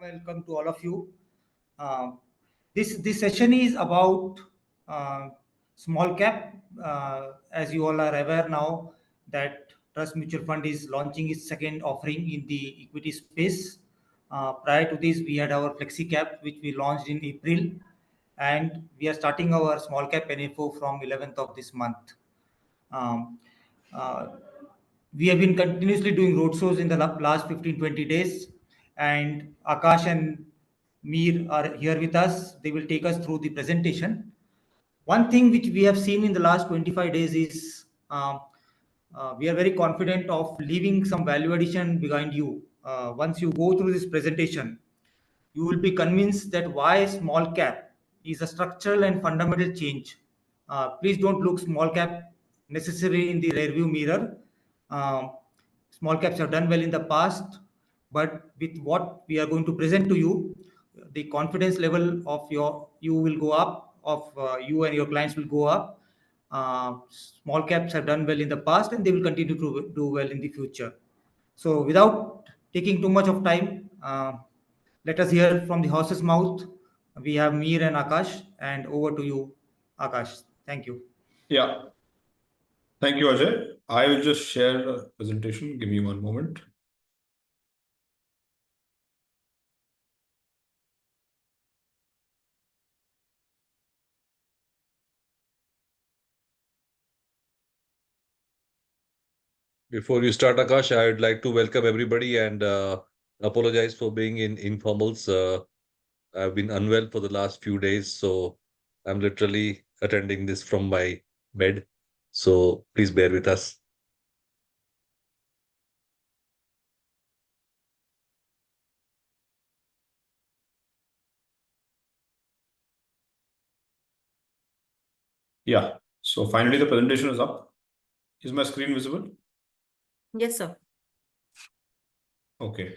welcome to all of you. Uh, this session is about uh, small cap. As you all are aware now, that Trust Mutual Fund is launching its second offering in the equity space. Prior to this, we had our Flexi Cap, which we launched in April, and we are starting our small cap NFO from 11th of this month. Um, uh, we have been continuously doing roadshows in the last 15-20 days, and Akash and Mir are here with us. They will take us through the presentation. One thing which we have seen in the last 25 days is we are very confident of leaving some value addition behind you. Once you go through this presentation, you will be convinced that why small cap is a structural and fundamental change. Please don't look small cap necessarily in the rearview mirror. Um, Small caps have done well in the past, but with what we are going to present to you, the confidence level of you will go up, of you and your clients will go up. Small caps have done well in the past, and they will continue to do well in the future. So, without taking too much of time, let us hear from the horse's mouth. We have Mir and Akash, and over to you, Akash. Thank you. Yeah. Thank you, Ajay. I will just share the presentation. Give me one moment. Before you start, Akash, I would like to welcome everybody and apologize for being in informals. I've been unwell for the last few days, so I'm literally attending this from my bed. So please bear with us. Yeah. So finally, the presentation is up. Is my screen visible? Yes, sir. Okay.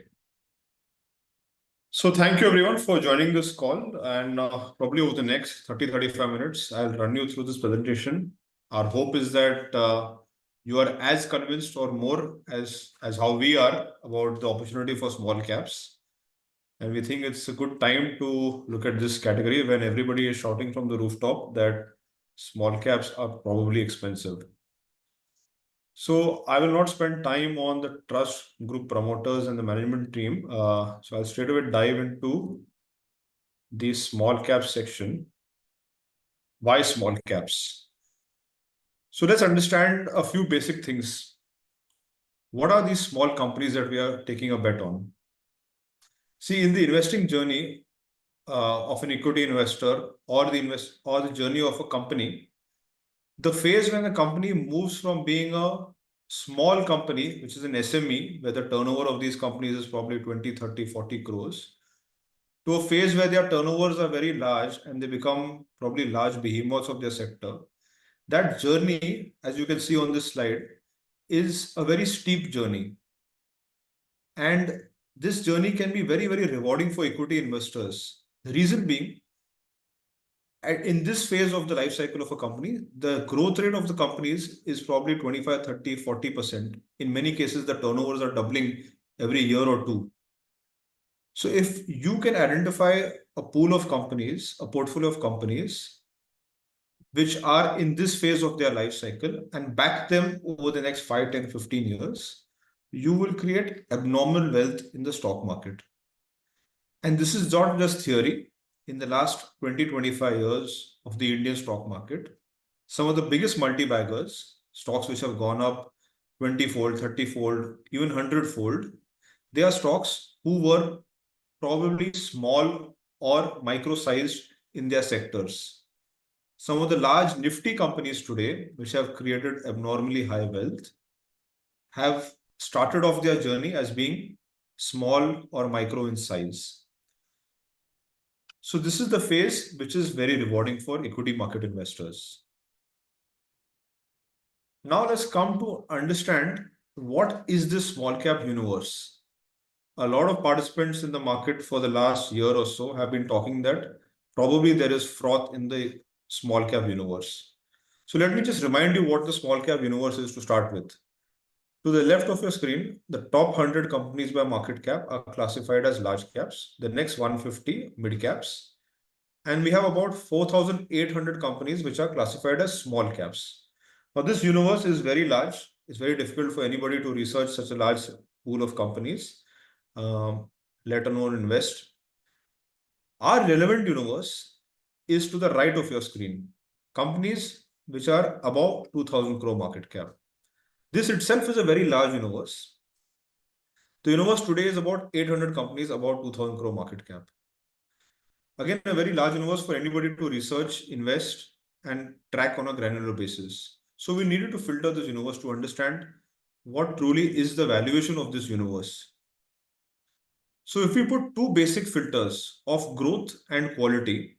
So thank you everyone for joining this call, and probably over the next 30-35 minutes, I'll run you through this presentation. Our hope is that you are as convinced or more as how we are about the opportunity for small caps. And we think it's a good time to look at this category when everybody is shouting from the rooftop that small caps are probably expensive. So I will not spend time on the trust group promoters and the management team. So I'll straight away dive into the small cap section. Why small caps? So let's understand a few basic things. What are these small companies that we are taking a bet on? See, in the investing journey of an equity investor or the journey of a company, the phase when a company moves from being a small company, which is an SME, where the turnover of these companies is probably 20, 30, 40 crores, to a phase where their turnovers are very large and they become probably large behemoths of their sector. That journey, as you can see on this slide, is a very steep journey. And this journey can be very, very rewarding for equity investors. The reason being, in this phase of the life cycle of a company, the growth rate of the companies is probably 25, 30, 40%. In many cases, the turnovers are doubling every year or two. So if you can identify a pool of companies, a portfolio of companies, which are in this phase of their life cycle and back them over the next 5, 10, 15 years, you will create abnormal wealth in the stock market. And this is not just theory. In the last 20, 25 years of the Indian stock market, some of the biggest multi-baggers, stocks which have gone up 20-fold, 30-fold, even 100-fold, they are stocks who were probably small or micro-sized in their sectors. Some of the large nifty companies today, which have created abnormally high wealth, have started off their journey as being small or micro in size. So this is the phase which is very rewarding for equity market investors. Now let's come to understand what is this small cap universe. A lot of participants in the market for the last year or so have been talking that probably there is froth in the small cap universe. So let me just remind you what the small cap universe is to start with. To the left of your screen, the top 100 companies by market cap are classified as large caps, the next 150 mid caps, and we have about 4,800 companies which are classified as small caps. Now, this universe is very large. It's very difficult for anybody to research such a large pool of companies, let alone invest. Our relevant universe is to the right of your screen, companies which are above 2,000 crore market cap. This itself is a very large universe. The universe today is about 800 companies about 2,000 crore market cap. Again, a very large universe for anybody to research, invest, and track on a granular basis. So we needed to filter this universe to understand what truly is the valuation of this universe. So if we put two basic filters of growth and quality,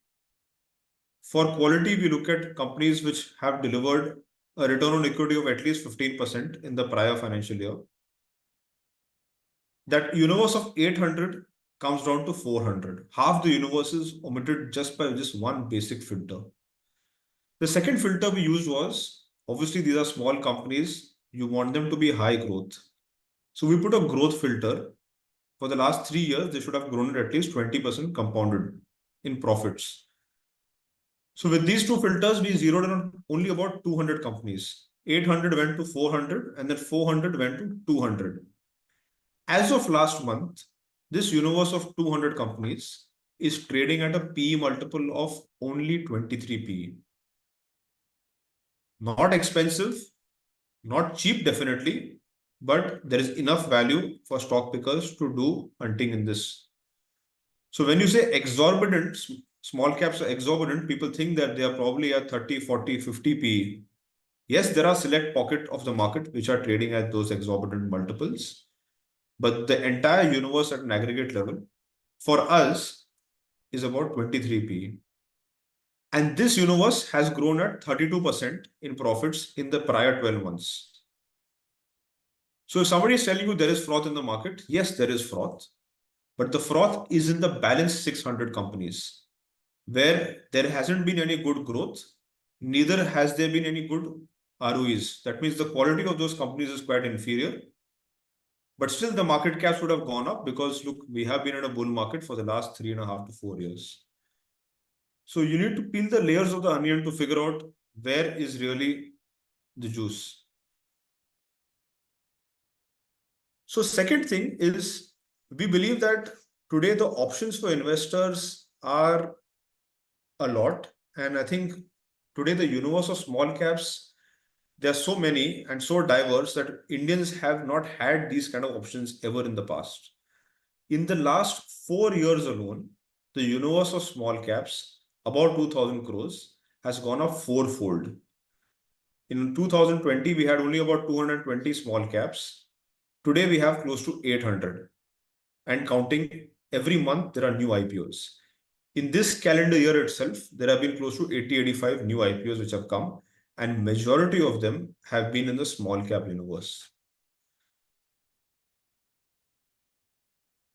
for quality, we look at companies which have delivered a return on equity of at least 15% in the prior financial year. That universe of 800 comes down to 400. Half the universe is omitted just by just one basic filter. The second filter we used was, obviously these are small companies, you want them to be high growth. So we put a growth filter. For the last 3 years, they should have grown at least 20% compounded in profits. So with these two filters, we zeroed in on only about 200 companies. 800 went to 400 and then 400 went to 200. As of last month, this universe of 200 companies is trading at a PE multiple of only 23 PE. Not expensive, not cheap definitely, but there is enough value for stock pickers to do hunting in this. So when you say exorbitant, small caps are exorbitant, people think that they are probably at 30, 40, 50 PE. Yes, there are select pockets of the market which are trading at those exorbitant multiples, but the entire universe at an aggregate level for us is about 23 PE. And this universe has grown at 32% in profits in the prior 12 months. So if somebody is telling you there is froth in the market, yes, there is froth, but the froth is in the balanced 600 companies where there hasn't been any good growth, neither has there been any good ROEs. That means the quality of those companies is quite inferior. But still, the market caps would have gone up because, look, we have been in a bull market for the last 3.5 to 4 years. So you need to peel the layers of the onion to figure out where is really the juice. So second thing is, we believe that today the options for investors are a lot. And I think today the universe of small caps, there are so many and so diverse that Indians have not had these kind of options ever in the past. In the last 4 years alone, the universe of small caps, about 2,000 crores, has gone up fourfold. In 2020, we had only about 220 small caps. Today, we have close to 800. And counting, every month, there are new IPOs. In this calendar year itself, there have been close to 80-85 new IPOs which have come, and majority of them have been in the small cap universe.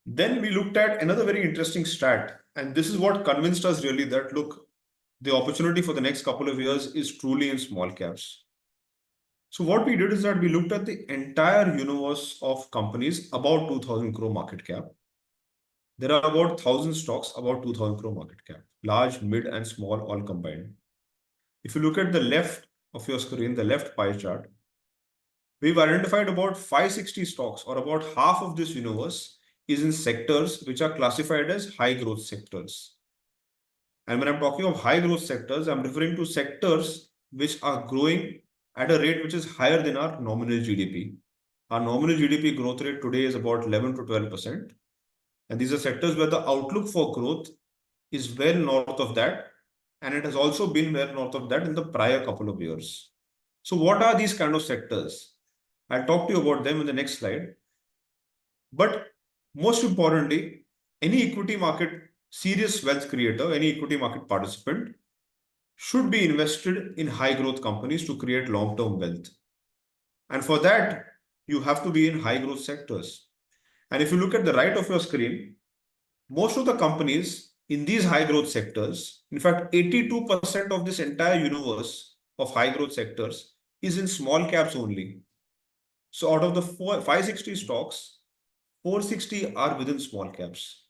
Then we looked at another very interesting stat, and this is what convinced us really that, look, the opportunity for the next couple of years is truly in small caps. So what we did is that we looked at the entire universe of companies about 2,000 crore market cap. There are about 1,000 stocks about 2,000 crore market cap, large, mid, and small all combined. If you look at the left of your screen, the left pie chart, we've identified about 560 stocks, or about half of this universe is in sectors which are classified as high growth sectors. And when I'm talking of high growth sectors, I'm referring to sectors which are growing at a rate which is higher than our nominal GDP. Our nominal GDP growth rate today is about 11 to 12%. And these are sectors where the outlook for growth is well north of that. And it has also been well north of that in the prior couple of years. So what are these kind of sectors? I'll talk to you about them in the next slide. But most importantly, any equity market serious wealth creator, any equity market participant should be invested in high growth companies to create long-term wealth. And for that, you have to be in high growth sectors. And if you look at the right of your screen, most of the companies in these high growth sectors, in fact, 82% of this entire universe of high growth sectors is in small caps only. So out of the 560 stocks, 460 are within small caps.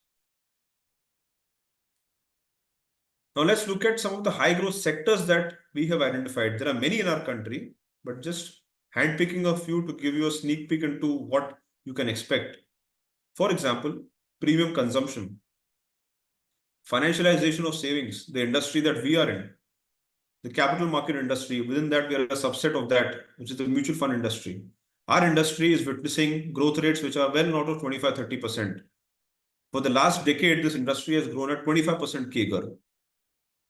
Now let's look at some of the high growth sectors that we have identified. There are many in our country, but just handpicking a few to give you a sneak peek into what you can expect. For example, premium consumption, financialization of savings, the industry that we are in, the capital market industry. Within that, we are a subset of that, which is the mutual fund industry. Our industry is witnessing growth rates which are well north of 25-30%. For the last decade, this industry has grown at 25% CAGR.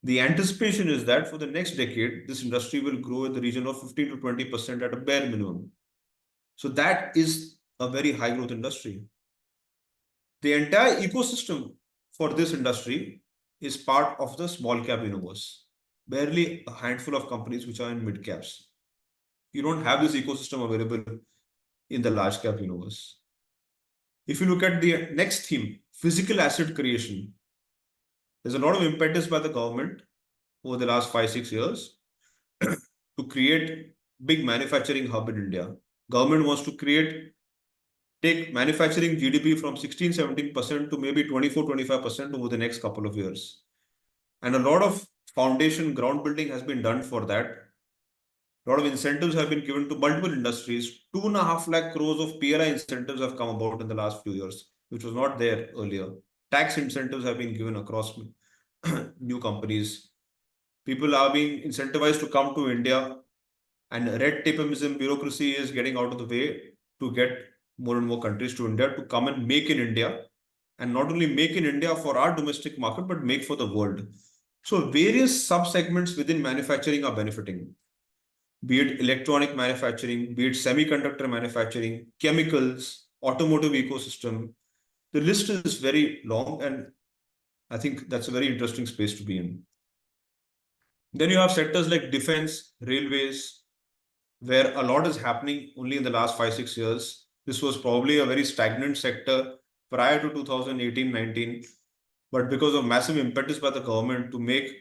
The anticipation is that for the next decade, this industry will grow in the region of 15-20% at a bare minimum. So that is a very high growth industry. The entire ecosystem for this industry is part of the small cap universe. Barely a handful of companies which are in mid caps. You don't have this ecosystem available in the large cap universe. If you look at the next theme, physical asset creation, there's a lot of impetus by the government over the last 5-6 years to create big manufacturing hub in India. Government wants to take manufacturing GDP from 16-17% to maybe 24-25% over the next couple of years. And a lot of foundation ground building has been done for that. A lot of incentives have been given to multiple industries. 2.5 lakh crores of PLI incentives have come about in the last few years, which was not there earlier. Tax incentives have been given across new companies. People are being incentivized to come to India, and red tapeism, bureaucracy is getting out of the way to get more and more countries to India to come and make in India, and not only make in India for our domestic market, but make for the world. So various sub-segments within manufacturing are benefiting, be it electronic manufacturing, be it semiconductor manufacturing, chemicals, automotive ecosystem. The list is very long, and I think that's a very interesting space to be in. Then you have sectors like defense, railways, where a lot is happening only in the last 5-6 years. This was probably a very stagnant sector prior to 2018-19, but because of massive impetus by the government to make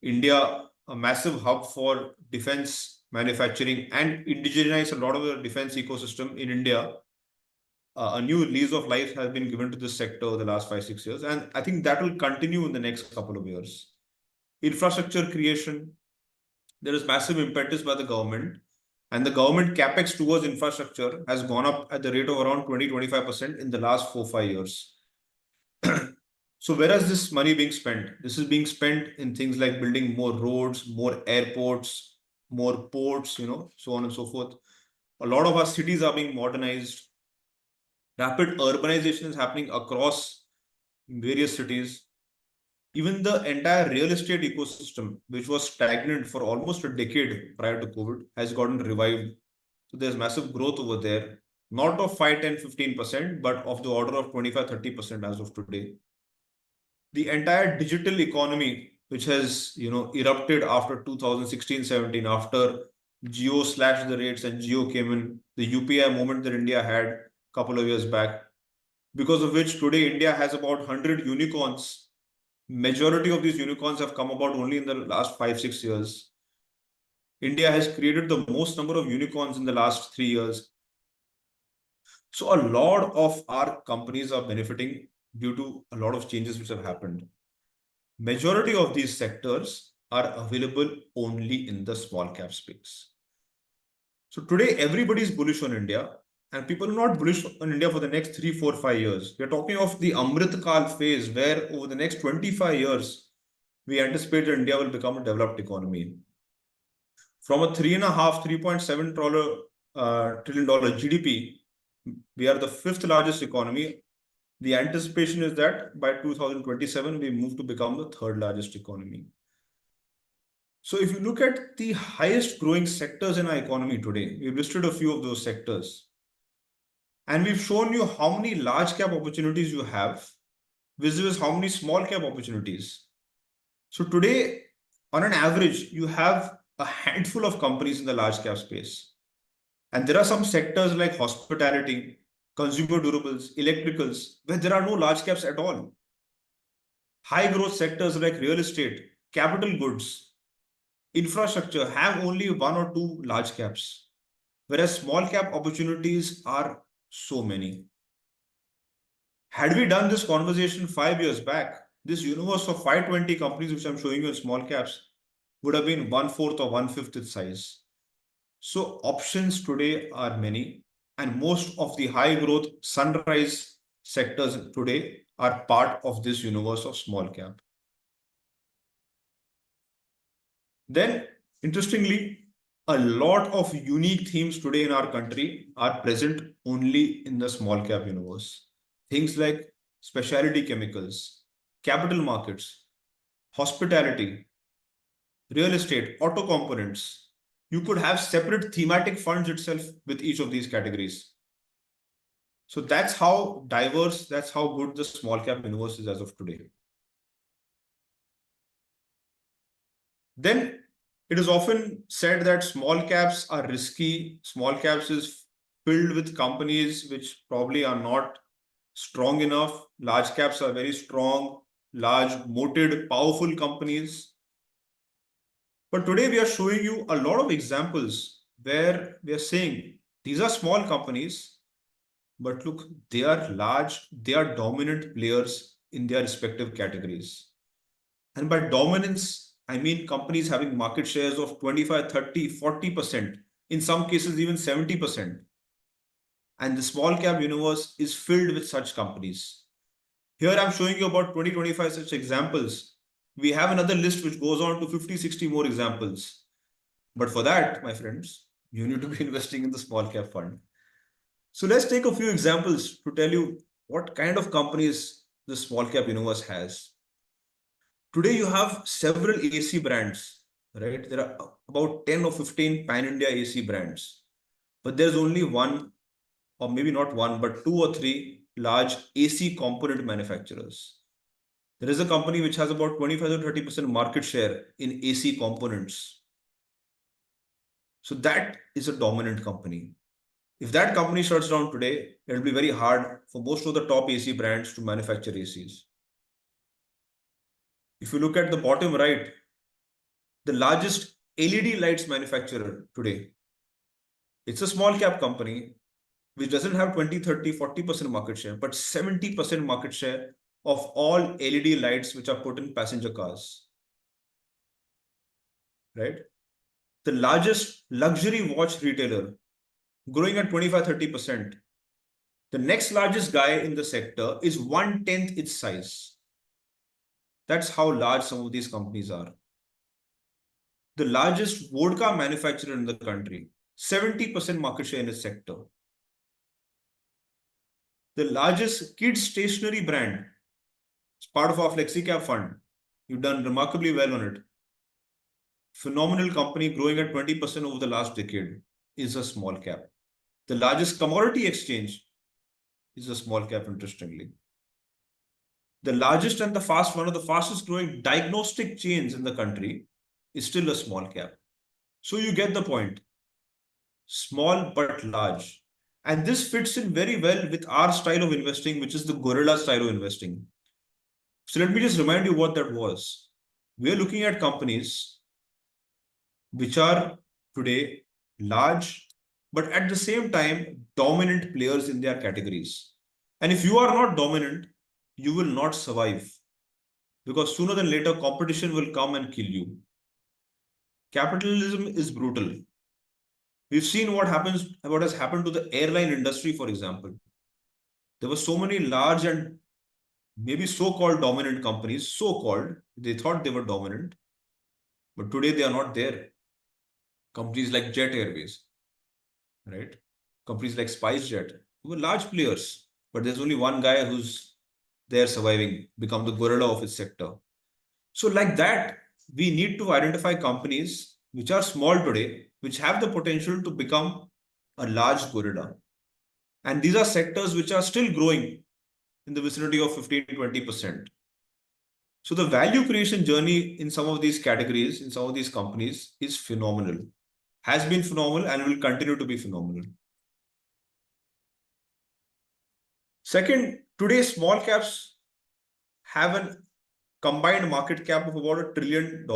India a massive hub for defense manufacturing and indigenize a lot of the defense ecosystem in India, a new lease of life has been given to this sector over the last 5-6 years, and I think that will continue in the next couple of years. Infrastructure creation, there is massive impetus by the government, and the government capex towards infrastructure has gone up at the rate of around 20-25% in the last 4-5 years. So where is this money being spent? This is being spent in things like building more roads, more airports, more ports, so on and so forth. A lot of our cities are being modernized. Rapid urbanization is happening across various cities. Even the entire real estate ecosystem, which was stagnant for almost a decade prior to COVID, has gotten revived. So there's massive growth over there, not of 5, 10, 15%, but of the order of 25-30% as of today. The entire digital economy, which has erupted after 2016-17, after Jio slashed the rates and Jio came in, the UPI moment that India had a couple of years back, because of which today India has about 100 unicorns. Majority of these unicorns have come about only in the last 5-6 years. India has created the most number of unicorns in the last 3 years. So a lot of our companies are benefiting due to a lot of changes which have happened. Majority of these sectors are available only in the small cap space. So today everybody is bullish on India, and people are not bullish on India for the next 3, 4, 5 years. We are talking of the Amrit Kal phase, where over the next 25 years, we anticipate that India will become a developed economy. From a $3.7 trillion GDP, we are the 5th largest economy. The anticipation is that by 2027, we move to become the 3rd largest economy. So if you look at the highest growing sectors in our economy today, we've listed a few of those sectors. And we've shown you how many large cap opportunities you have, versus how many small cap opportunities. So today, on an average, you have a handful of companies in the large cap space. And there are some sectors like hospitality, consumer durables, electricals, where there are no large caps at all. High growth sectors like real estate, capital goods, infrastructure have only 1 or 2 large caps. whereas small cap opportunities are so many. Had we done this conversation 5 years back, this universe of 520 companies, which I'm showing you in small caps, would have been 1/4 or 1/5 its size. So options today are many, and most of the high growth sunrise sectors today are part of this universe of small cap. Then, interestingly, a lot of unique themes today in our country are present only in the small cap universe. Things like specialty chemicals, capital markets, hospitality, real estate, auto components. You could have separate thematic funds itself with each of these categories. So that's how diverse, that's how good the small cap universe is as of today. Then it is often said that small caps are risky. Small caps is filled with companies which probably are not strong enough. Large caps are very strong, large, moated, powerful companies. But today we are showing you a lot of examples where we are saying these are small companies, but look, they are large, they are dominant players in their respective categories. And by dominance, I mean companies having market shares of 25, 30, 40%, in some cases, even 70%. And the small cap universe is filled with such companies. Here I'm showing you about 20, 25 such examples. We have another list which goes on to 50, 60 more examples. But for that, my friends, you need to be investing in the small cap fund. So let's take a few examples to tell you what kind of companies the small cap universe has. Today, you have several AC brands, right? There are about 10 or 15 pan-India AC brands, but there's only one, or maybe not one, but two or three large AC component manufacturers. There is a company which has about 25 to 30% market share in AC components. So that is a dominant company. If that company shuts down today, it will be very hard for most of the top AC brands to manufacture ACs. If you look at the bottom right, the largest LED lights manufacturer today, it's a small cap company which doesn't have 20, 30, 40% market share, but 70% market share of all LED lights which are put in passenger cars, right? The largest luxury watch retailer growing at 25, 30%. The next largest guy in the sector is 1/10 its size. That's how large some of these companies are. The largest vodka manufacturer in the country, 70% market share in its sector. The largest kids stationery brand, it's part of our FlexiCap fund. You've done remarkably well on it. Phenomenal company growing at 20% over the last decade is a small cap. The largest commodity exchange is a small cap, interestingly. The largest and one of the fastest growing diagnostic chains in the country is still a small cap. So you get the point. Small but large. And this fits in very well with our style of investing, which is the gorilla style of investing. So let me just remind you what that was. We are looking at companies which are today large, but at the same time, dominant players in their categories. And if you are not dominant, you will not survive, because sooner than later, competition will come and kill you. Capitalism is brutal. We've seen what has happened to the airline industry, for example. There were so many large and maybe so-called dominant companies, so-called, they thought they were dominant, but today they are not there. Companies like Jet Airways, right? Companies like SpiceJet, who were large players, but there's only one guy who's there surviving, become the gorilla of its sector. So like that, we need to identify companies which are small today, which have the potential to become a large gorilla. And these are sectors which are still growing in the vicinity of 15 to 20%. So the value creation journey in some of these categories, in some of these companies, is phenomenal, has been phenomenal, and will continue to be phenomenal. Second, today small caps have a combined market cap of about $1 trillion.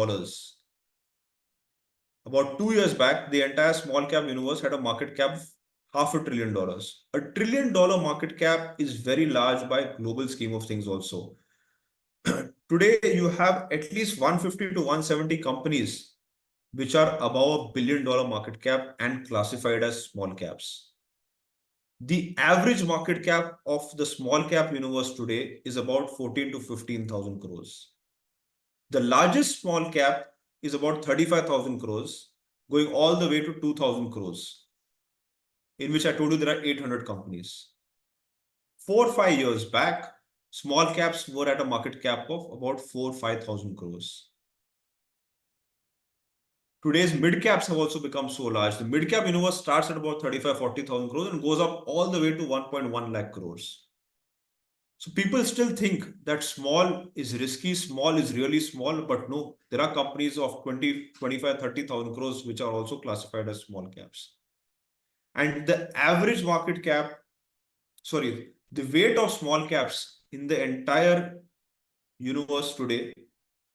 About 2 years back, the entire small cap universe had a market cap of $500 billion. $1 trillion market cap is very large by global scheme of things also. Today, you have at least 150 to 170 companies which are above $1 billion market cap and classified as small caps. The average market cap of the small cap universe today is about 14 to 15,000 crores. The largest small cap is about 35,000 crores, going all the way to 2,000 crores, in which I told you there are 800 companies. 4 or 5 years back, small caps were at a market cap of about 4 or 5,000 crores. Today's mid caps have also become so large. The mid cap universe starts at about 35,000-40,000 crores and goes up all the way to 1.1 lakh crores. So people still think that small is risky, small is really small, but no, there are companies of 20, 25, 30,000 crores which are also classified as small caps. And the average market cap, the weight of small caps in the entire universe today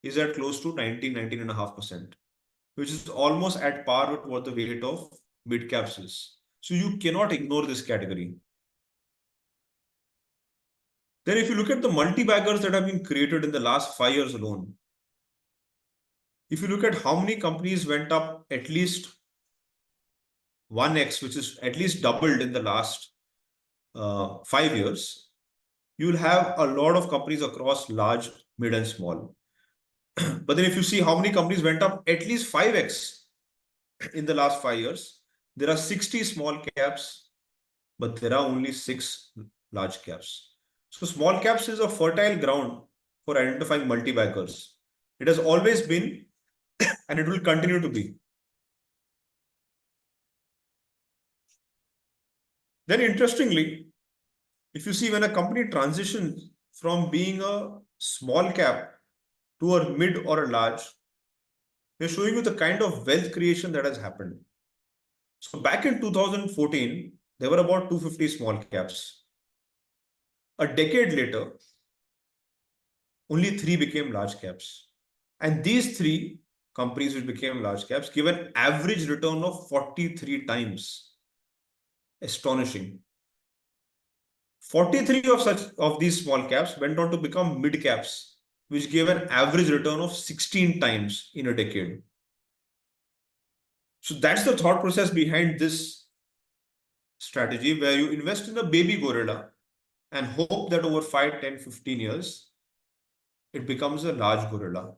is at close to 19.5%, which is almost at par with what the weight of mid caps is. So you cannot ignore this category. Then if you look at the multi-baggers that have been created in the last 5 years alone, if you look at how many companies went up at least 1x, which is at least doubled in the last 5 years, you'll have a lot of companies across large, mid and small. But then if you see how many companies went up at least 5x in the last 5 years, there are 60 small caps, but there are only 6 large caps. So small caps is a fertile ground for identifying multi-baggers. It has always been, and it will continue to be. Then interestingly, if you see when a company transitions from being a small cap to a mid or a large, they're showing you the kind of wealth creation that has happened. So back in 2014, there were about 250 small caps. A decade later, only 3 became large caps. And these 3 companies which became large caps give an average return of 43 times. Astonishing. 43 of these small caps went on to become mid caps, which gave an average return of 16 times in a decade. So that's the thought process behind this strategy, where you invest in a baby gorilla and hope that over 5, 10, 15 years, it becomes a large gorilla.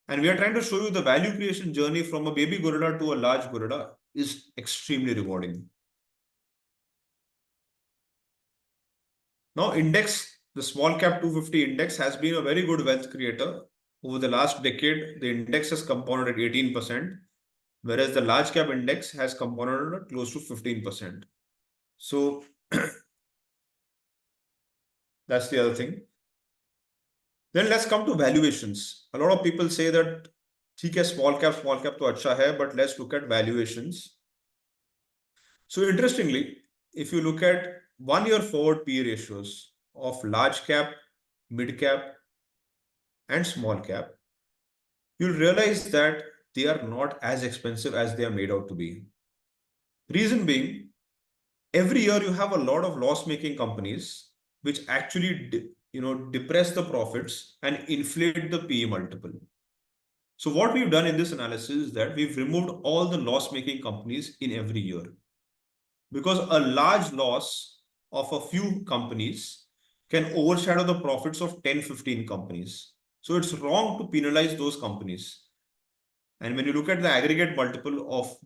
And we are trying to show you the value creation journey from a baby gorilla to a large gorilla is extremely rewarding. Now, the small cap 250 index has been a very good wealth creator. Over the last decade, the index has compounded at 18%, whereas the large cap index has compounded at close to 15%. So that's the other thing. Then let's come to valuations. A lot of people say that small cap to acha hai, but let's look at valuations. So interestingly, if you look at 1 year forward P ratios of large cap, mid cap, and small cap, you'll realize that they are not as expensive as they are made out to be. Reason being, every year you have a lot of loss-making companies which actually depress the profits and inflate the PE multiple. So what we've done in this analysis is that we've removed all the loss-making companies in every year, because a large loss of a few companies can overshadow the profits of 10, 15 companies. So it's wrong to penalize those companies. And when you look at the aggregate multiple of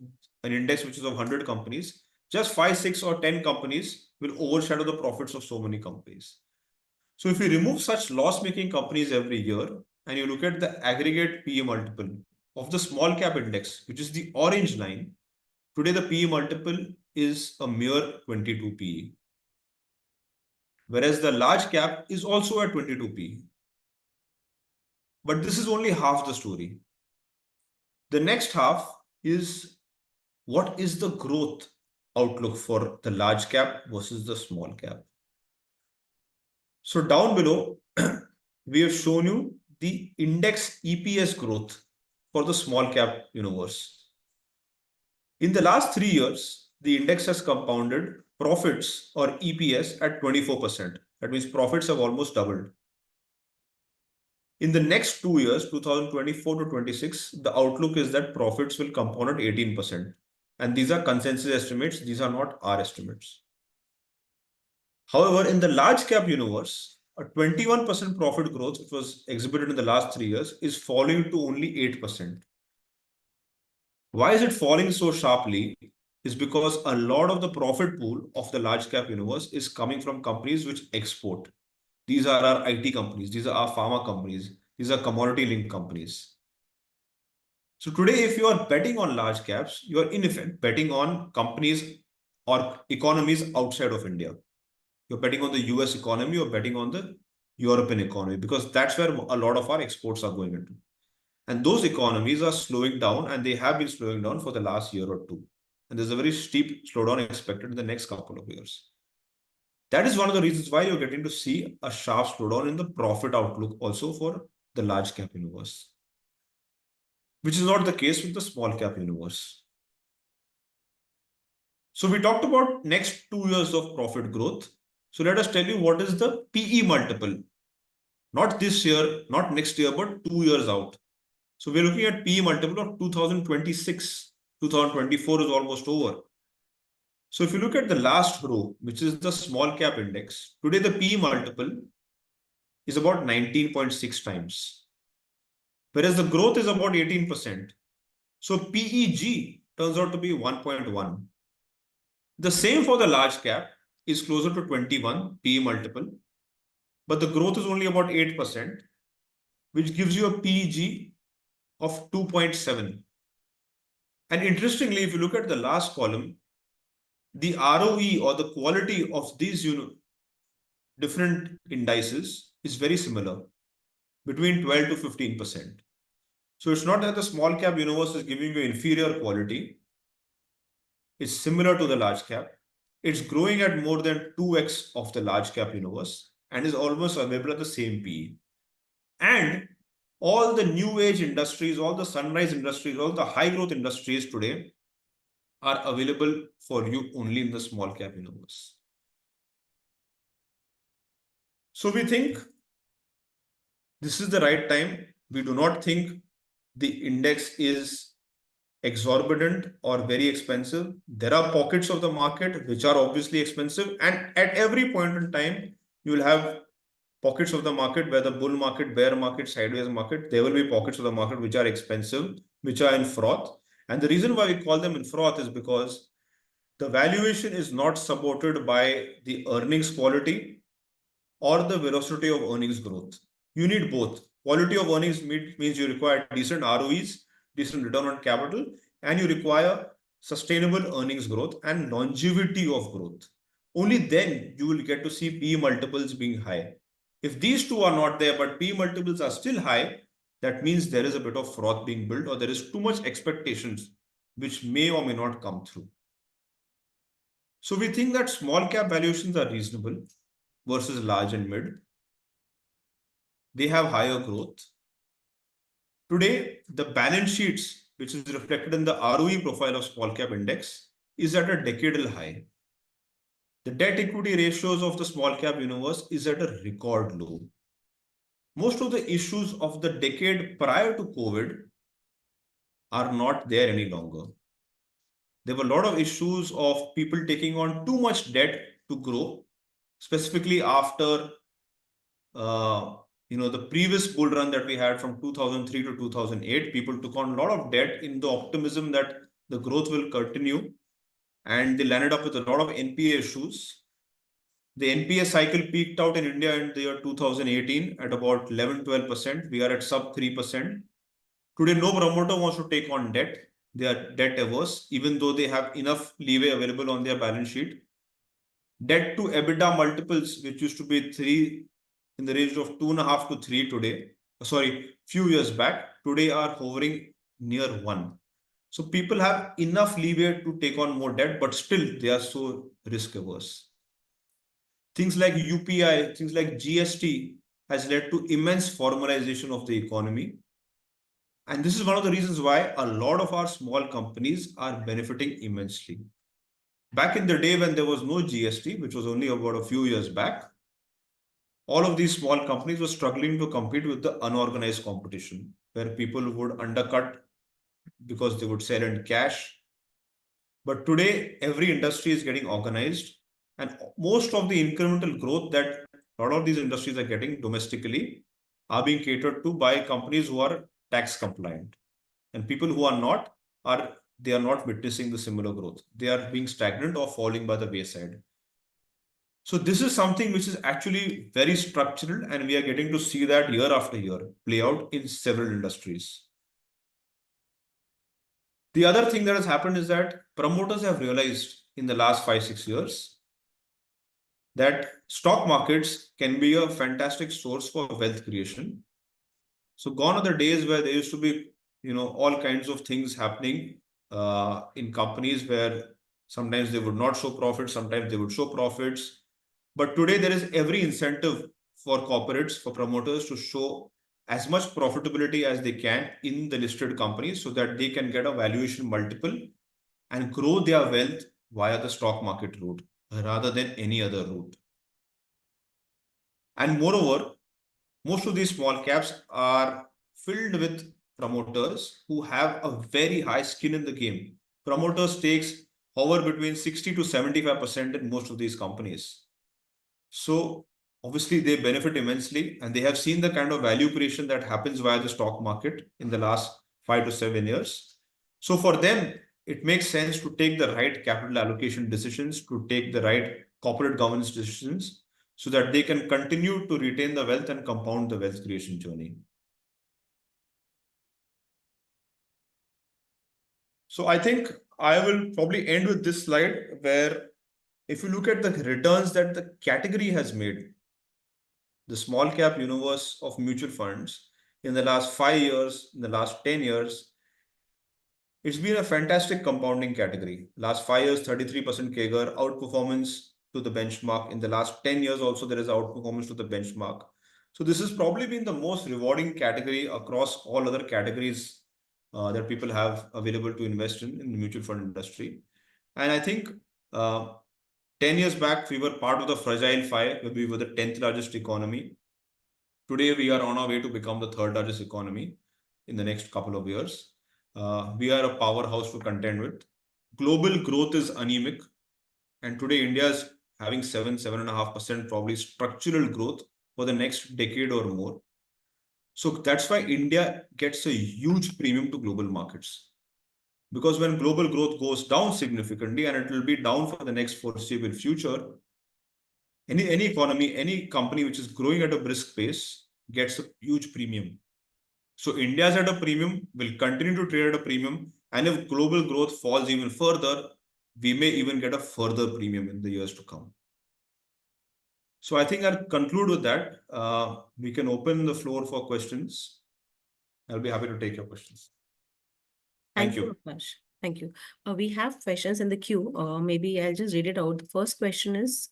an index which is of 100 companies, just 5, 6 or 10 companies will overshadow the profits of so many companies. So if you remove such loss-making companies every year and you look at the aggregate PE multiple of the small cap index, which is the orange line, today the PE multiple is a mere 22 PE. Whereas the large cap is also at 22 PE. But this is only half the story. The next half is, what is the growth outlook for the large cap versus the small cap? So down below, we have shown you the index EPS growth for the small cap universe. In the last 3 years, the index has compounded profits or EPS at 24%. That means profits have almost doubled. In the next 2 years, 2024 to 26, the outlook is that profits will compound at 18%. And these are consensus estimates, these are not our estimates. However, in the large cap universe, a 21% profit growth, which was exhibited in the last 3 years, is falling to only 8%. Why is it falling so sharply? Is because a lot of the profit pool of the large cap universe is coming from companies which export. These are our IT companies, these are our pharma companies, these are commodity linked companies. So today, if you are betting on large caps, you are in effect betting on companies or economies outside of India. You're betting on the US economy or betting on the European economy, because that's where a lot of our exports are going into. And those economies are slowing down, and they have been slowing down for the last year or two. And there's a very steep slowdown expected in the next couple of years. That is one of the reasons why you're getting to see a sharp slowdown in the profit outlook also for the large cap universe, which is not the case with the small cap universe. So we talked about next 2 years of profit growth. So let us tell you what is the PE multiple. Not this year, not next year, but 2 years out. So we're looking at PE multiple of 2026. 2024 is almost over. So if you look at the last row, which is the small cap index, today the PE multiple is about 19.6 times, whereas the growth is about 18%. So PEG turns out to be 1.1. The same for the large cap is closer to 21 PE multiple, but the growth is only about 8%, which gives you a PEG of 2.7. And interestingly, if you look at the last column, the ROE or the quality of these different indices is very similar, between 12 to 15%. So it's not that the small cap universe is giving you inferior quality. It's similar to the large cap. It's growing at more than 2x of the large cap universe and is almost available at the same PE. And all the new age industries, all the sunrise industries, all the high growth industries today are available for you only in the small cap universe. So we think this is the right time. We do not think the index is exorbitant or very expensive. There are pockets of the market which are obviously expensive, and at every point in time, you will have pockets of the market, whether bull market, bear market, sideways market. There will be pockets of the market which are expensive, which are in froth. And the reason why we call them in froth is because the valuation is not supported by the earnings quality or the velocity of earnings growth. You need both. Quality of earnings means you require decent ROEs, decent return on capital, and you require sustainable earnings growth and longevity of growth. Only then you will get to see PE multiples being high. If these two are not there, but PE multiples are still high, that means there is a bit of froth being built, or there is too much expectations which may or may not come through. So we think that small cap valuations are reasonable versus large and mid. They have higher growth. Today, the balance sheets, which is reflected in the ROE profile of small cap index, is at a decadal high. The debt equity ratios of the small cap universe is at a record low. Most of the issues of the decade prior to COVID are not there any longer. There were a lot of issues of people taking on too much debt to grow, specifically after the previous bull run that we had from 2003 to 2008. People took on a lot of debt in the optimism that the growth will continue, and they landed up with a lot of NPA issues. The NPA cycle peaked out in India in the year 2018 at about 11-12%. We are at sub 3%. Today, no promoter wants to take on debt. They are debt averse, even though they have enough leeway available on their balance sheet. Debt to EBITDA multiples, which used to be 3, in the range of 2.5 to 3 today, few years back, today are hovering near 1. So people have enough leeway to take on more debt, but still they are so risk averse. Things like UPI, things like GST has led to immense formalization of the economy. And this is one of the reasons why a lot of our small companies are benefiting immensely. Back in the day when there was no GST, which was only about a few years back, all of these small companies were struggling to compete with the unorganized competition, where people would undercut because they would sell in cash. But today, every industry is getting organized, and most of the incremental growth that a lot of these industries are getting domestically are being catered to by companies who are tax compliant. And people who are not they are not witnessing the similar growth. They are being stagnant or falling by the wayside. So this is something which is actually very structural, and we are getting to see that year after year play out in several industries. The other thing that has happened is that promoters have realized in the last 5-6 years that stock markets can be a fantastic source for wealth creation. So gone are the days where there used to be, all kinds of things happening in companies where sometimes they would not show profits, sometimes they would show profits. But today there is every incentive for corporates, for promoters to show as much profitability as they can in the listed companies so that they can get a valuation multiple and grow their wealth via the stock market route rather than any other route. And moreover, most of these small caps are filled with promoters who have a very high skin in the game. Promoter stakes hover between 60 to 75% in most of these companies. So obviously they benefit immensely, and they have seen the kind of value creation that happens via the stock market in the last 5 to 7 years. So for them, it makes sense to take the right capital allocation decisions, to take the right corporate governance decisions, so that they can continue to retain the wealth and compound the wealth creation journey. So I think I will probably end with this slide where if you look at the returns that the category has made, the small cap universe of mutual funds in the last 5 years, in the last 10 years, it's been a fantastic compounding category. Last 5 years, 33% CAGR, outperformance to the benchmark. In the last 10 years, also, there is outperformance to the benchmark. So this has probably been the most rewarding category across all other categories that people have available to invest in the mutual fund industry. And I think 10 years back, we were part of the fragile five, where we were the 10th largest economy. Today, we are on our way to become the third largest economy in the next couple of years. We are a powerhouse to contend with. Global growth is anemic, and today India is having 7.5% probably structural growth for the next decade or more. So that's why India gets a huge premium to global markets. Because when global growth goes down significantly, and it will be down for the next foreseeable future, any economy, any company which is growing at a brisk pace gets a huge premium. So India is at a premium, will continue to trade at a premium, and if global growth falls even further, we may even get a further premium in the years to come. So I think I'll conclude with that. We can open the floor for questions. I'll be happy to take your questions. Thank you. Aakash. Thank you. We have questions in the queue. Maybe I'll just read it out. The first question is,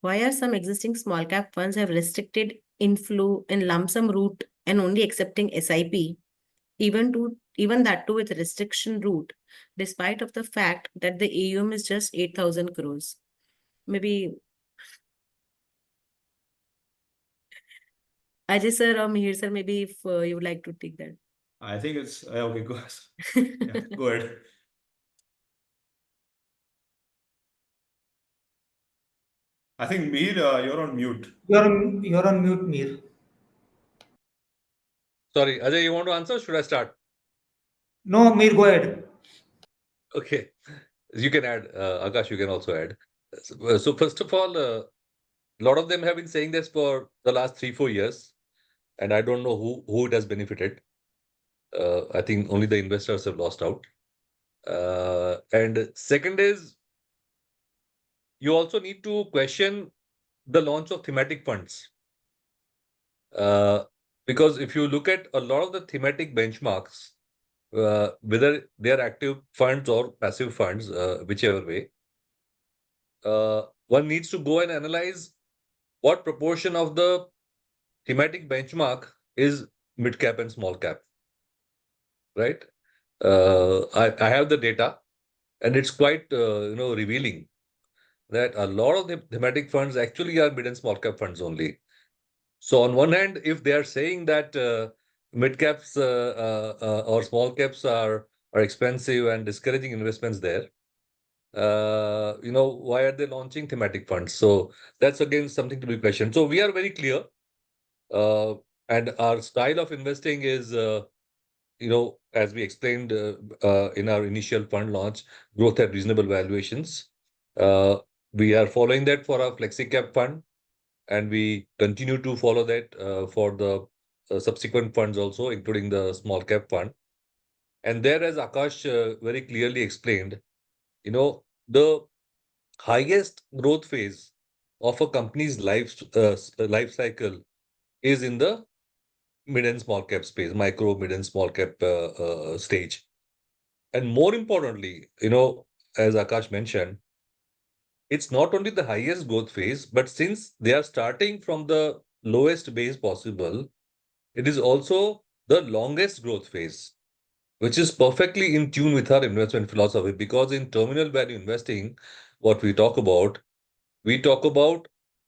why are some existing small cap funds have restricted inflow in lump sum route and only accepting SIP, even that too with restriction route, despite of the fact that the AUM is just 8,000 crores? Maybe Ajay sir or Mihir sir, maybe if you would like to take that. I think it's okay. Go ahead. Yeah, go ahead. I think Mihir, you're on mute. You're on mute, Mir. Sorry, Ajay, you want to answer? Should I start? No, Mir, go ahead. Okay, you can add. Akash, you can also add. So first of all, a lot of them have been saying this for the last 3-4 years, and I don't know who it has benefited. I think only the investors have lost out. And second is, you also need to question the launch of thematic funds. Because if you look at a lot of the thematic benchmarks, whether they are active funds or passive funds, whichever way, one needs to go and analyze what proportion of the thematic benchmark is mid cap and small cap. right? I have the data, and it's quite revealing that a lot of the thematic funds actually are mid and small cap funds only. So on one hand, if they are saying that mid caps or small caps are expensive and discouraging investments there, why are they launching thematic funds? So that's again something to be questioned. So we are very clear, uh, and our style of investing is, as we explained in our initial fund launch, growth at reasonable valuations. Uh, we are following that for our flexi cap fund, and we continue to follow that for the subsequent funds also, including the small cap fund. And there, as Akash very clearly explained, the highest growth phase of a company's life cycle is in the mid and small cap space, micro, mid and small cap stage. And more importantly, as Akash mentioned, it's not only the highest growth phase, but since they are starting from the lowest base possible, it is also the longest growth phase, which is perfectly in tune with our investment philosophy. Because in terminal value investing, what we talk about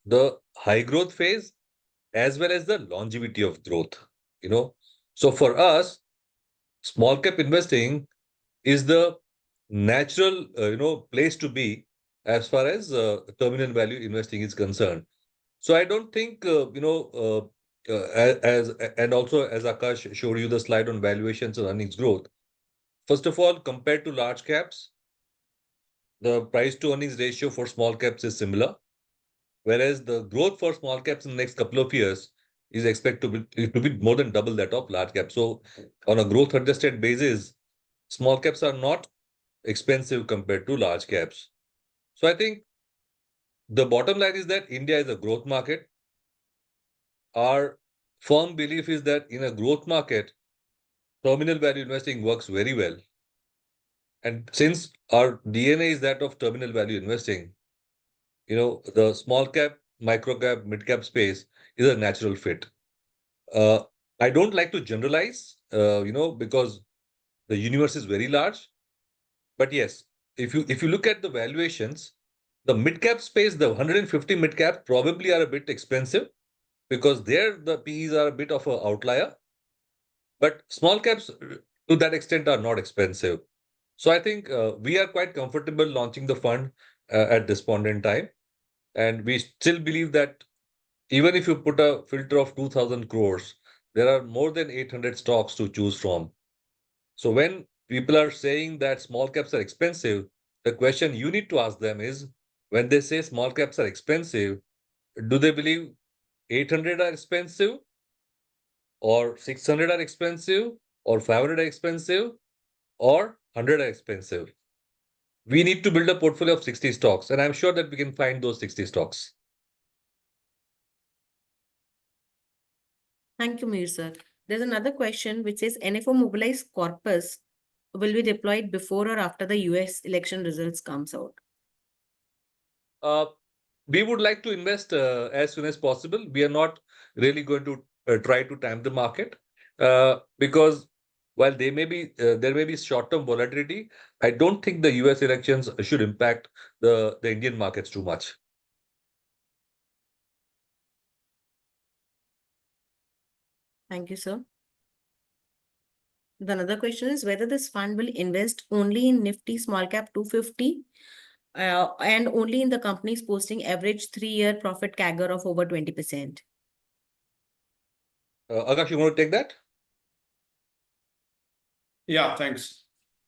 the high growth phase as well as the longevity of growth. So for us, small cap investing is the natural place to be as far as terminal value investing is concerned. So I don't think as and also as Akash showed you the slide on valuations and earnings growth. First of all, compared to large caps, the price to earnings ratio for small caps is similar, whereas the growth for small caps in the next couple of years is expected to be more than double that of large caps. So on a growth adjusted basis, small caps are not expensive compared to large caps. So I think the bottom line is that India is a growth market. Our firm belief is that in a growth market, terminal value investing works very well. And since our DNA is that of terminal value investing, the small cap, micro cap, mid cap space is a natural fit. Uh, I don't like to generalize, because the universe is very large. But yes, if you look at the valuations, the mid cap space, the 150 mid cap probably are a bit expensive because there the PEs are a bit of an outlier. But small caps to that extent are not expensive. So I think we are quite comfortable launching the fund at this point in time. And we still believe that even if you put a filter of 2000 crores, there are more than 800 stocks to choose from. So when people are saying that small caps are expensive, the question you need to ask them is, when they say small caps are expensive, do they believe 800 are expensive, or 600 are expensive, or 500 are expensive, or 100 are expensive? We need to build a portfolio of 60 stocks, and I'm sure that we can find those 60 stocks. Thank you, Mihir sir. There's another question which says NFO mobilized corpus will be deployed before or after the US election results comes out? Uh, we would like to invest as soon as possible. We are not really going to try to time the market because while there may be short-term volatility, I don't think the US elections should impact the Indian markets too much. Thank you, sir. The another question is whether this fund will invest only in Nifty Small Cap 250 and only in the companies posting average 3-year profit CAGR of over 20%. Akash, you want to take that? Yeah, thanks.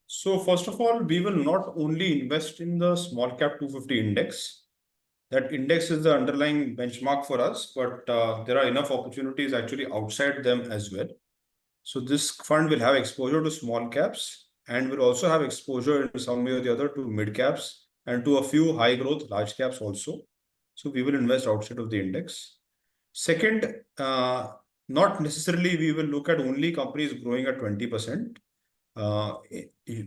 So first of all, we will not only invest in the small cap 250 index. That index is the underlying benchmark for us, but there are enough opportunities actually outside them as well. So this fund will have exposure to small caps and will also have exposure in some way or the other to mid caps and to a few high growth large caps also. So we will invest outside of the index. Second, not necessarily we will look at only companies growing at 20%.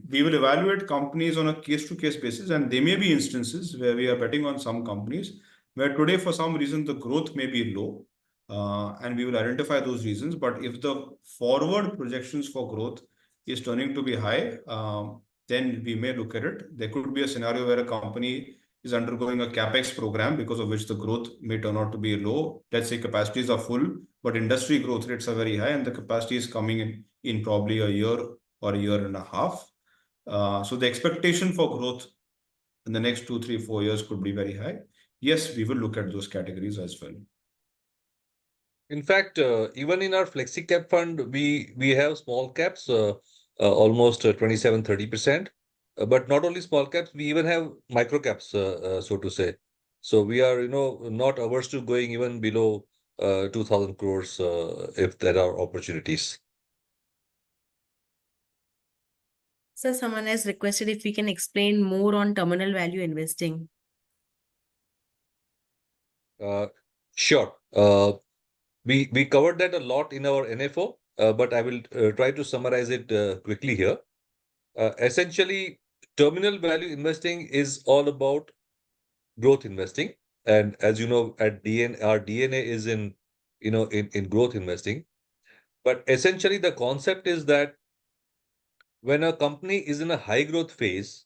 We will evaluate companies on a case-to-case basis, and there may be instances where we are betting on some companies where today, for some reason, the growth may be low, and we will identify those reasons. But if the forward projections for growth is turning to be high, then we may look at it. There could be a scenario where a company is undergoing a capex program because of which the growth may turn out to be low. Let's say capacities are full, but industry growth rates are very high, and the capacity is coming in probably a year or a year and a half. So the expectation for growth in the next 2, 3, 4 years could be very high. Yes, we will look at those categories as well. In fact, even in our flexi cap fund, we have small caps, almost 27-30%. But not only small caps, we even have micro caps, so to say. So we are, not averse to going even below 2,000 crores if there are opportunities. So someone has requested if we can explain more on terminal value investing. Sure. We covered that a lot in our NFO, but I will try to summarize it quickly here. Essentially, terminal value investing is all about growth investing, and as you know, our DNA is in growth investing. But essentially, the concept is that when a company is in a high growth phase,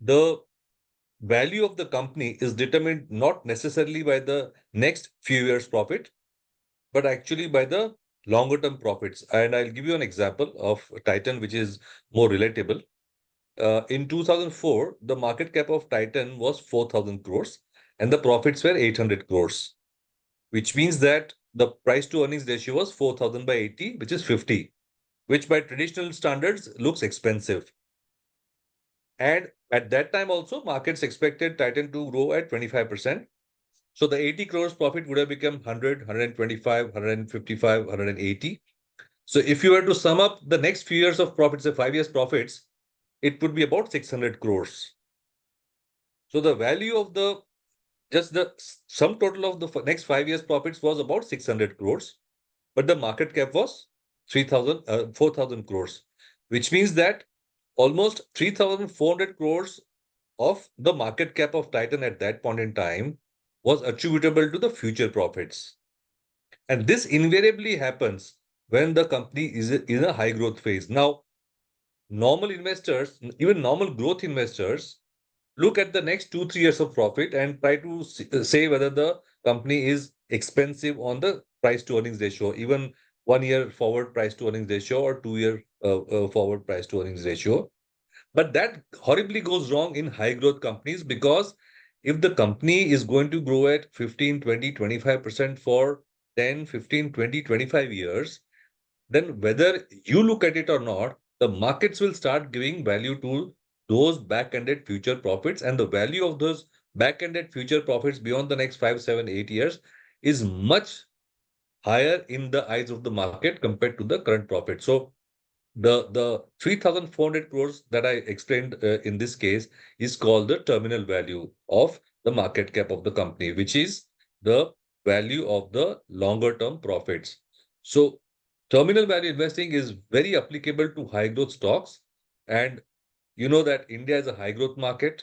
the value of the company is determined not necessarily by the next few years' profit, but actually by the longer term profits. And I'll give you an example of Titan, which is more relatable. In 2004, the market cap of Titan was 4,000 crores and the profits were 800 crores, which means that the price to earnings ratio was 4,000 by 80, which is 50, which by traditional standards looks expensive. And at that time also, markets expected Titan to grow at 25%. So the 80 crores profit would have become 100, 125, 155, 180. So if you were to sum up the next few years of profits, the 5 years profits, it would be about 600 crores. So the value of the sum total of the next 5 years profits was about 600 crores, but the market cap was 4,000 crores, which means that almost 3,400 crores of the market cap of Titan at that point in time was attributable to the future profits. And this invariably happens when the company is in a high growth phase. Now, normal investors, even normal growth investors, look at the next 2-3 years of profit and try to say whether the company is expensive on the price to earnings ratio, even 1 year forward price to earnings ratio or 2 year forward price to earnings ratio. But that horribly goes wrong in high growth companies, because if the company is going to grow at 15, 20, 25% for 10, 15, 20, 25 years, then whether you look at it or not, the markets will start giving value to those back-ended future profits, and the value of those back-ended future profits beyond the next 5, 7, 8 years is much higher in the eyes of the market compared to the current profit. So the 3,400 crores that I explained in this case is called the terminal value of the market cap of the company, which is the value of the longer term profits. So terminal value investing is very applicable to high growth stocks. And you know that India is a high growth market.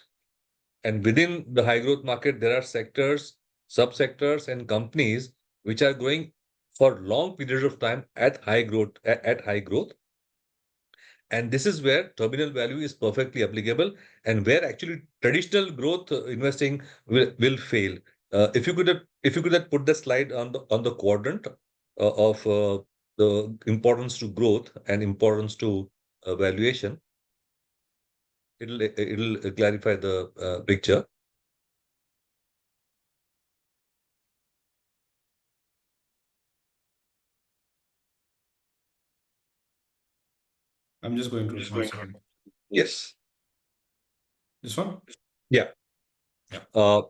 And within the high growth market, there are sectors, subsectors, and companies which are growing for long periods of time at high growth, And this is where terminal value is perfectly applicable, and where actually traditional growth investing will fail. If you could put the slide on the quadrant of the importance to growth and importance to valuation, it'll clarify the picture. I'm just going to one second. Yes. This one? Yeah. Yeah.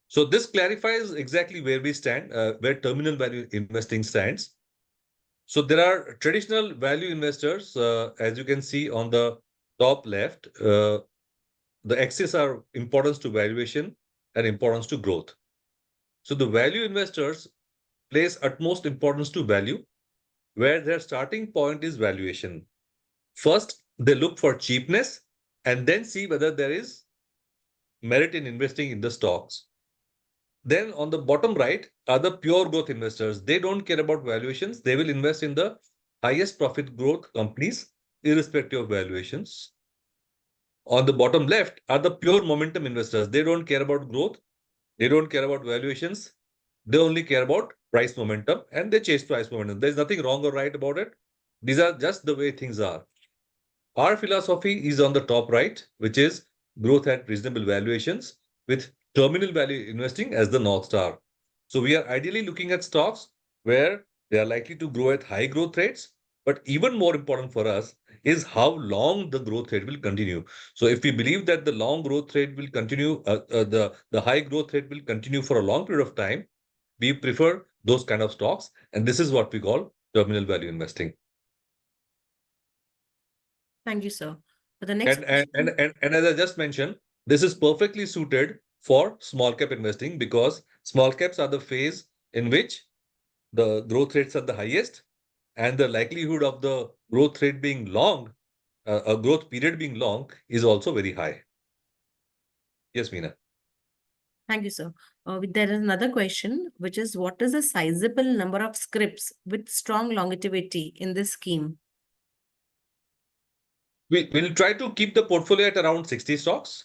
So this clarifies exactly where we stand, where terminal value investing stands. So there are traditional value investors, as you can see on the top left. The axes are importance to valuation and importance to growth. So the value investors place utmost importance to value, where their starting point is valuation. First, they look for cheapness and then see whether there is merit in investing in the stocks. Then on the bottom right are the pure growth investors. They don't care about valuations. They will invest in the highest profit growth companies, irrespective of valuations. On the bottom left are the pure momentum investors. They don't care about growth. They don't care about valuations. They only care about price momentum and they chase price momentum. There's nothing wrong or right about it. These are just the way things are. Our philosophy is on the top right, which is growth at reasonable valuations with terminal value investing as the North Star. So we are ideally looking at stocks where they are likely to grow at high growth rates. But even more important for us is how long the growth rate will continue. So if we believe that the long growth rate will continue, the high growth rate will continue for a long period of time, we prefer those kind of stocks. And this is what we call terminal value investing. Thank you, sir. For the next And as I just mentioned, this is perfectly suited for small cap investing because small caps are the phase in which the growth rates are the highest and the likelihood of the growth rate being long, a growth period being long, is also very high. Yes, Meena. Thank you, sir. There is another question, which is what is the sizable number of scripts with strong longevity in this scheme? We will try to keep the portfolio at around 60 stocks.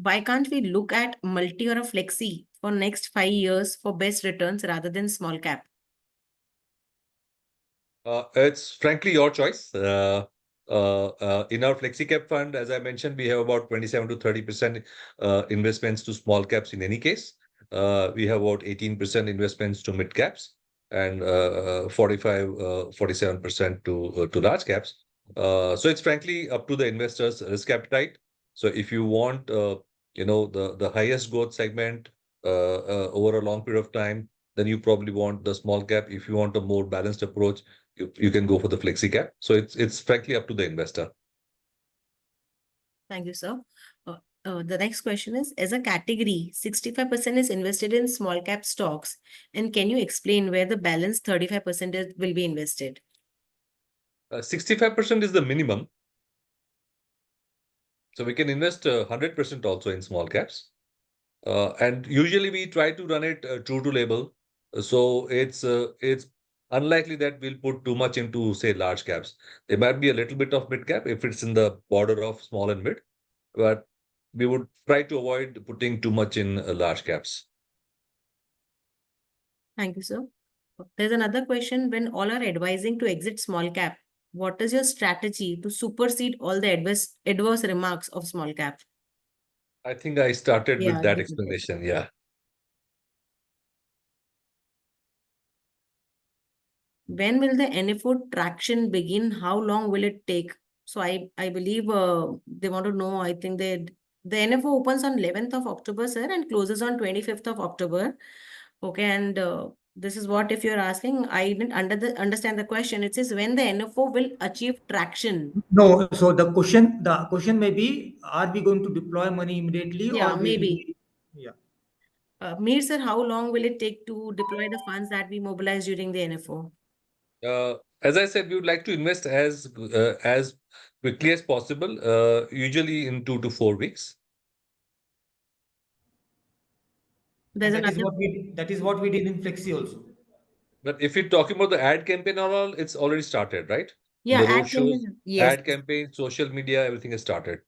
Why can't we look at multi or a flexi for next 5 years for best returns rather than small cap? It's frankly your choice. In our flexi cap fund, as I mentioned, we have about 27 to 30% investments to small caps in any case. We have about 18% investments to mid caps and 47% to large caps. So it's frankly up to the investor's risk appetite. So if you want, the highest growth segment over a long period of time, then you probably want the small cap. If you want a more balanced approach, you can go for the flexi cap. So it's frankly up to the investor. Thank you, sir. The next question is, as a category, 65% is invested in small cap stocks. And can you explain where the balance 35% will be invested? 65% is the minimum. So we can invest 100% also in small caps. And usually we try to run it true to label. So it's unlikely that we'll put too much into, say, large caps. There might be a little bit of mid cap if it's in the border of small and mid, but we would try to avoid putting too much in large caps. Thank you, sir. There's another question. When all are advising to exit small cap, what is your strategy to supersede all the adverse remarks of small cap? I think I started with that this is it. explanation. Yeah. When will the NFO traction begin? How long will it take? So I believe they want to know. I think the NFO opens on 11th of October, sir, and closes on 25th of October. Okay, and this is what if you're asking, I didn't understand the question. It says when the NFO will achieve traction. No, so the question may be, are we going to deploy money immediately Yeah, or will maybe. we? Yeah. Mir, sir, how long will it take to deploy the funds that we mobilize during the NFO? As I said, we would like to invest as quickly as possible, usually in 2 to 4 weeks. There's And another. that is what we did in Flexi also. But if you're talking about the ad campaign or all, it's already started, right? Yeah, The ad road shows, campaign. Yes. ad campaign, social media, everything has started.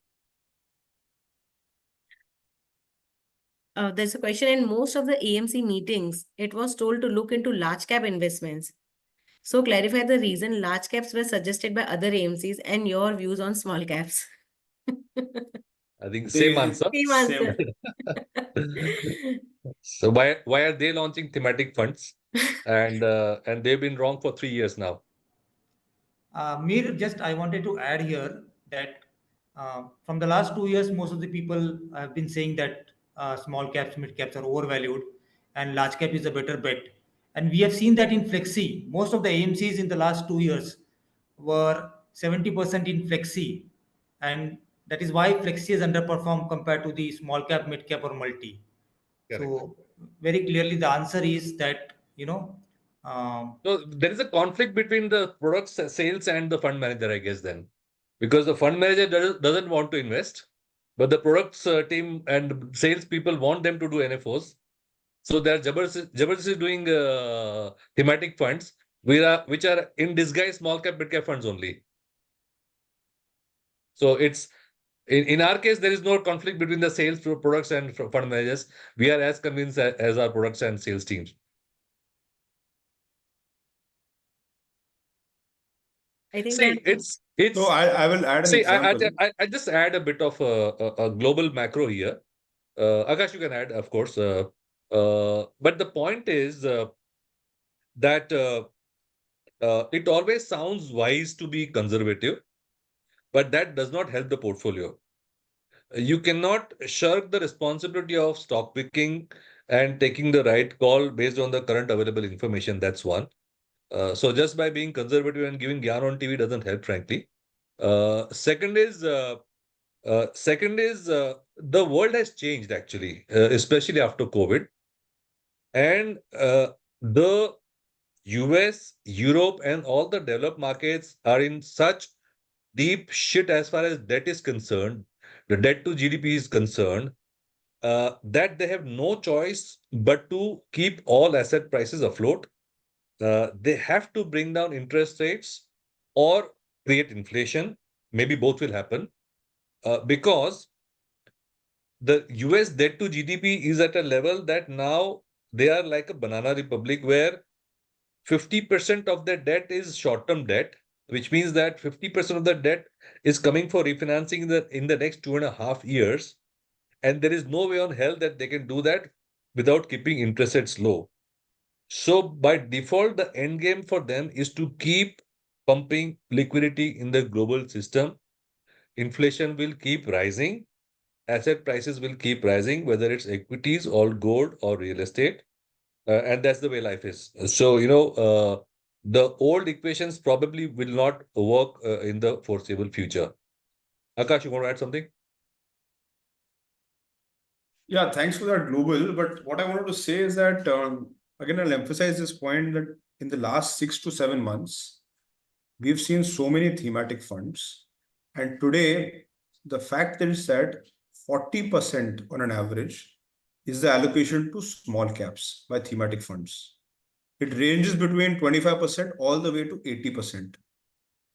There's a question in most of the AMC meetings, it was told to look into large cap investments. So clarify the reason large caps were suggested by other AMCs and your views on small caps. I think same answer. Same answer. So why are they launching thematic funds? And they've been wrong for 3 years now. Mir, just I wanted to add here that from the last 2 years, most of the people have been saying that small caps, mid caps are overvalued and large cap is a better bet. And we have seen that in Flexi. Most of the AMCs in the last 2 years were 70% in Flexi. And that is why Flexi has underperformed compared to the small cap, mid cap, or multi. Correct. So, very clearly, the answer is that, So there is a conflict between the product sales and the fund manager, I guess, then. Because the fund manager doesn't want to invest, but the products team and sales people want them to do NFOs. So they're Jabardast doing thematic funds, which are in disguise small cap, mid cap funds only. So it's in our case, there is no conflict between the sales products and fund managers. We are as convinced as our products and sales teams. I think See, that it's. So I will add an See, example. I just add a bit of a global macro here. Akash, you can add, of course. But the point is that it always sounds wise to be conservative, but that does not help the portfolio. You cannot shirk the responsibility of stock picking and taking the right call based on the current available information. That's one. So just by being conservative and giving yarn on TV doesn't help, frankly. Second is the world has changed actually, especially after COVID, and the US, Europe, and all the developed markets are in such deep shit as far as debt is concerned, the debt to GDP is concerned, that they have no choice but to keep all asset prices afloat. They have to bring down interest rates or create inflation. Maybe both will happen because the US debt to GDP is at a level that now they are like a banana republic where 50% of their debt is short-term debt, which means that 50% of the debt is coming for refinancing in the next 2.5 years. And there is no way on hell that they can do that without keeping interest rates low. So by default, the end game for them is to keep pumping liquidity in the global system. Inflation will keep rising. Asset prices will keep rising, whether it's equities or gold or real estate. And that's the way life is. So, the old equations probably will not work in the foreseeable future. Akash, you want to add something? Yeah, thanks for that, Global. But what I wanted to say is that, again, I'll emphasize this point that in the last 6 to 7 months, we've seen so many thematic funds. And today, the fact is that 40% on an average is the allocation to small caps by thematic funds. It ranges between 25% all the way to 80%.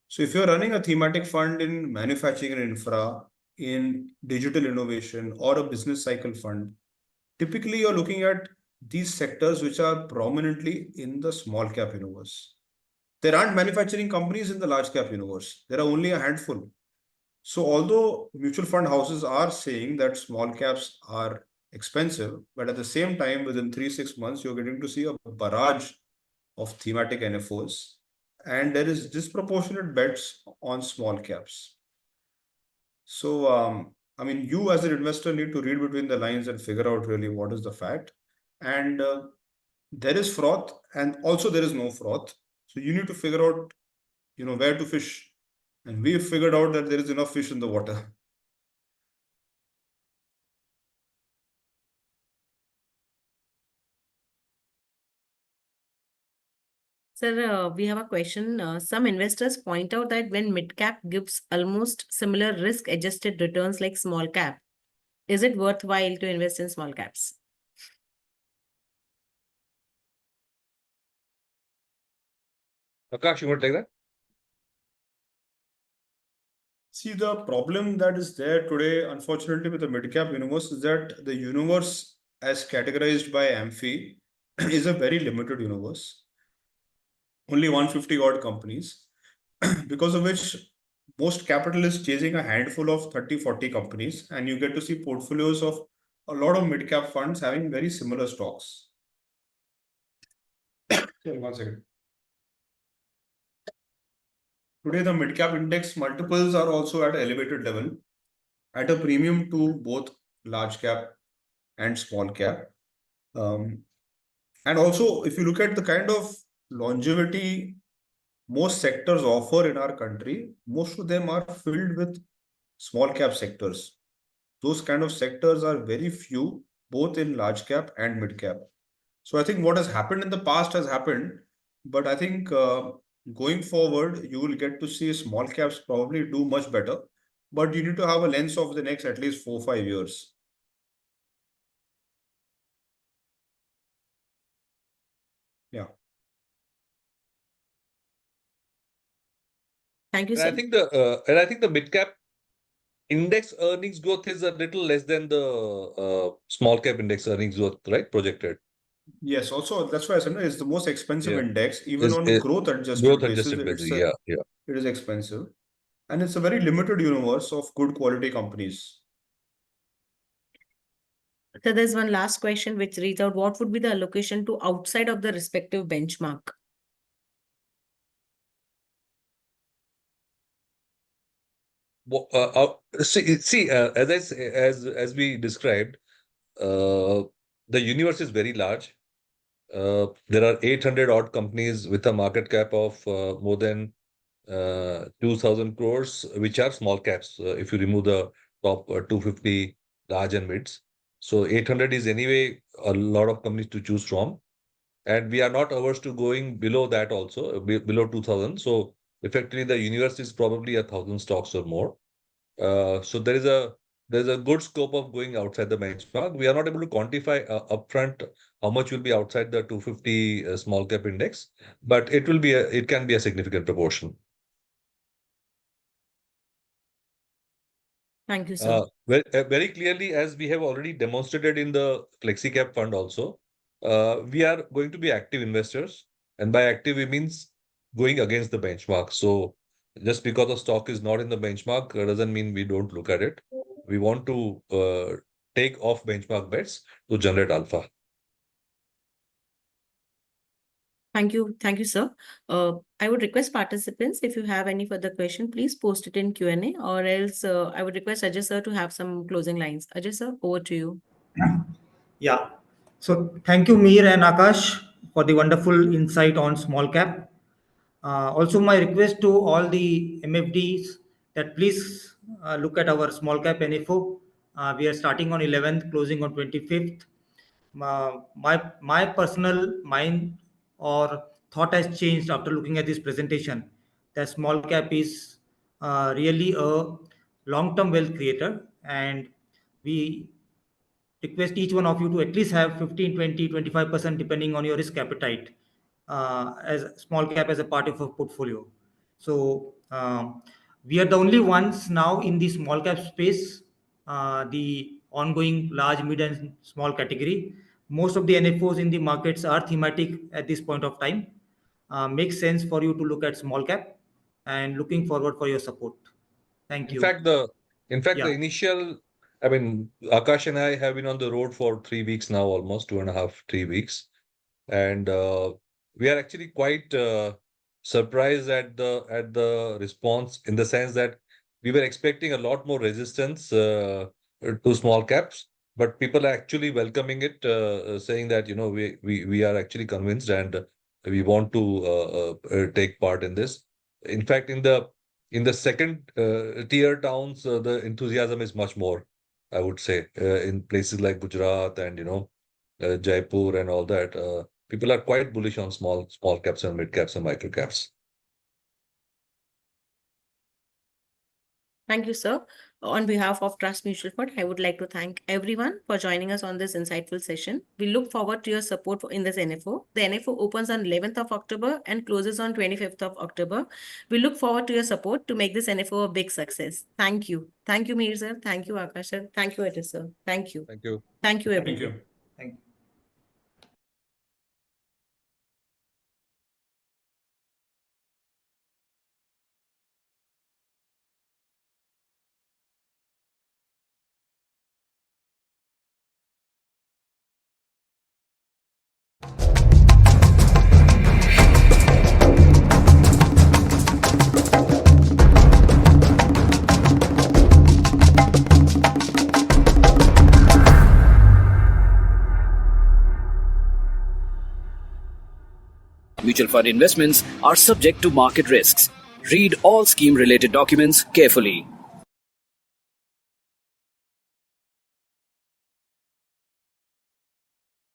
So if you're running a thematic fund in manufacturing and infra, in digital innovation, or a business cycle fund, typically you're looking at these sectors which are prominently in the small cap universe. There aren't manufacturing companies in the large cap universe. There are only a handful. So although mutual fund houses are saying that small caps are expensive, but at the same time, within 3 6 months, you're getting to see a barrage of thematic NFOs, and there is disproportionate bets on small caps. So, I mean, you as an investor need to read between the lines and figure out really what is the fact. And there is froth, and also there is no froth. So you need to figure out, where to fish. And we've figured out that there is enough fish in the water. Sir, we have a question. Some investors point out that when mid cap gives almost similar risk adjusted returns like small cap, is it worthwhile to invest in small caps? Akash, you want to take that? See, the problem that is there today, unfortunately, with the mid-cap universe is that the universe, as categorized by Amphi, is a very limited universe. Only 150 odd companies, because of which most capital is chasing a handful of 30, 40 companies, and you get to see portfolios of a lot of mid-cap funds having very similar stocks. Okay, 1 second. Today, the mid-cap index multiples are also at an elevated level, at a premium to both large cap and small cap. And also, if you look at the kind of longevity most sectors offer in our country, most of them are filled with small cap sectors. Those kind of sectors are very few, both in large cap and mid cap. So I think what has happened in the past has happened, but I think going forward, you will get to see small caps probably do much better, but you need to have a lens of the next at least 4 5 years. Thank you, And I sir. think the mid cap index earnings growth is a little less than the small cap index earnings growth, right? Projected. Yes, also that's why I said no, it's the most expensive Yeah. index, even Is on growth adjusted growth basis. adjusted basis. It's Yeah. it is expensive, and it's a very limited universe of good quality companies. So there's one last question which reads out, what would be the allocation to outside of the respective benchmark? As we described, the universe is very large. There are 800 odd companies with a market cap of more than 2,000 crores, which are small caps. If you remove the top 250 large and mids, so 800 is anyway a lot of companies to choose from, and we are not averse to going below that also, below 2,000. So effectively, the universe is probably 1,000 stocks or more. So there's a good scope of going outside the benchmark. We are not able to quantify upfront how much will be outside the 250 small cap index, but it can be a significant proportion. Thank you, sir. Very clearly, as we have already demonstrated in the Flexi Cap Fund also, we are going to be active investors, and by active we means going against the benchmark. So just because the stock is not in the benchmark doesn't mean we don't look at it. We want to take off benchmark bets to generate alpha. Thank you, sir. I would request participants, if you have any further question, please post it in Q&A, or else I would request Ajay sir to have some closing lines. Ajay sir, over to you. Yeah. So thank you, Mihir and Akash, for the wonderful insight on small cap. Also, my request to all the MFDs that please look at our small cap NFO. We are starting on 11th, closing on 25th. My personal mind or thought has changed after looking at this presentation. That small cap is really a long-term wealth creator, and we request each one of you to at least have 15, 20, 25% depending on your risk appetite as small cap as a part of a portfolio. So we are the only ones now in the small cap space, the ongoing large, mid and small category. Most of the NFOs in the markets are thematic at this point of time. Makes sense for you to look at small cap, and looking forward for your support. Thank In you. fact, the Yeah. initial, I mean, Akash and I have been on the road for 3 weeks now, almost 2.5, 3 weeks. And we are actually quite surprised at the response, in the sense that we were expecting a lot more resistance to small caps, but people are actually welcoming it, saying that we are actually convinced and we want to take part in this. In fact, in the second tier towns, the enthusiasm is much more, I would say, in places like Gujarat and Jaipur and all that. People are quite bullish on small caps and mid caps and micro caps. Thank you, sir. On behalf of Trust Mutual Fund, I would like to thank everyone for joining us on this insightful session. We look forward to your support in this NFO. The NFO opens on 11th of October and closes on 25th of October. We look forward to your support to make this NFO a big success. Thank you. Thank you, Mihir sir. Thank you, Akash sir. Thank you, Ajay sir. Thank you. Thank you. Thank you, Thank everyone. you. Thank you. Mutual fund investments are subject to market risks. Read all scheme-related documents carefully.